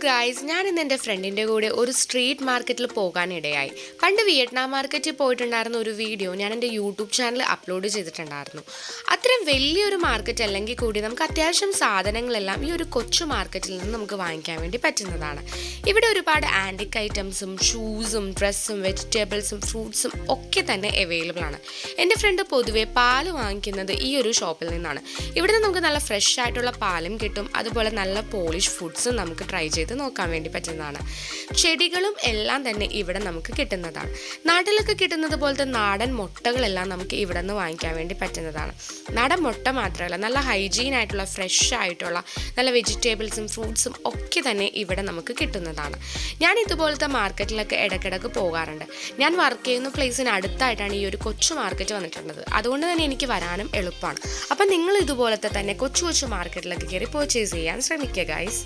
Guys, ഞാൻ ഇന്ന് എൻ്റെ ഫ്രണ്ടിൻ്റെ കൂടെ ഒരു സ്ട്രീറ്റ് മാർക്കറ്റിൽ പോകാനിടയായി. പണ്ട് വിയറ്റ്നാം മാർക്കറ്റിൽ പോയിട്ടുണ്ടായിരുന്ന ഒരു വീഡിയോ ഞാൻ എൻ്റെ യൂട്യൂബ് ചാനൽ അപ്ലോഡ് ചെയ്തിട്ടുണ്ടായിരുന്നു. അത്രയും വലിയൊരു മാർക്കറ്റ് അല്ലെങ്കിൽ കൂടി നമുക്ക് അത്യാവശ്യം സാധനങ്ങളെല്ലാം ഈ ഒരു കൊച്ചു മാർക്കറ്റിൽ നിന്ന് നമുക്ക് വാങ്ങിക്കാൻ വേണ്ടി പറ്റുന്നതാണ്. ഇവിടെ ഒരുപാട് ആൻറ്റിക് ഐറ്റംസും ഷൂസും ഡ്രസ്സും വെജിറ്റബിൾസും ഫ്രൂട്ട്സും ഒക്കെ തന്നെ അവൈലബിൾ ആണ്. എൻ്റെ ഫ്രണ്ട് പൊതുവെ പാല് വാങ്ങിക്കുന്നത് ഈ ഒരു ഷോപ്പിൽ നിന്നാണ്. ഇവിടെ നിന്ന് നമുക്ക് നല്ല ഫ്രഷ് ആയിട്ടുള്ള പാലും കിട്ടും, അതുപോലെ നല്ല പോളിഷ് ഫുഡ്സും നമുക്ക് ട്രൈ ചെയ്ത് നോക്കാൻ വേണ്ടി പറ്റുന്നതാണ്. ചെടികളും എല്ലാം തന്നെ ഇവിടെ നമുക്ക് കിട്ടുന്നതാണ്. നാട്ടിലൊക്കെ കിട്ടുന്നത് പോലത്തെ നാടൻ മുട്ടകളെല്ലാം നമുക്ക് ഇവിടെ നിന്ന് വാങ്ങിക്കാൻ വേണ്ടി പറ്റുന്നതാണ്. നാടൻ മുട്ട മാത്രമല്ല, നല്ല ഹൈജീൻ ആയിട്ടുള്ള ഫ്രഷ് ആയിട്ടുള്ള നല്ല വെജിറ്റബിൾസും ഫ്രൂട്ട്സും ഒക്കെ തന്നെ ഇവിടെ നമുക്ക് കിട്ടുന്നതാണ്. ഞാൻ ഇതുപോലത്തെ മാർക്കറ്റിലൊക്കെ ഇടയ്ക്കിടയ്ക്ക് പോകാറുണ്ട്. ഞാൻ വർക്ക് ചെയ്യുന്ന പ്ലേസിന് അടുത്തായിട്ടാണ് ഈ ഒരു കൊച്ചു മാർക്കറ്റ് വന്നിട്ടുള്ളത്. അതുകൊണ്ട് തന്നെ എനിക്ക് വരാനും എളുപ്പമാണ്. അപ്പം നിങ്ങൾ ഇതുപോലത്തെ തന്നെ കൊച്ചു കൊച്ചു മാർക്കറ്റിലൊക്കെ കയറി പർച്ചേസ് ചെയ്യാൻ ശ്രമിക്കുക ഗൈസ്.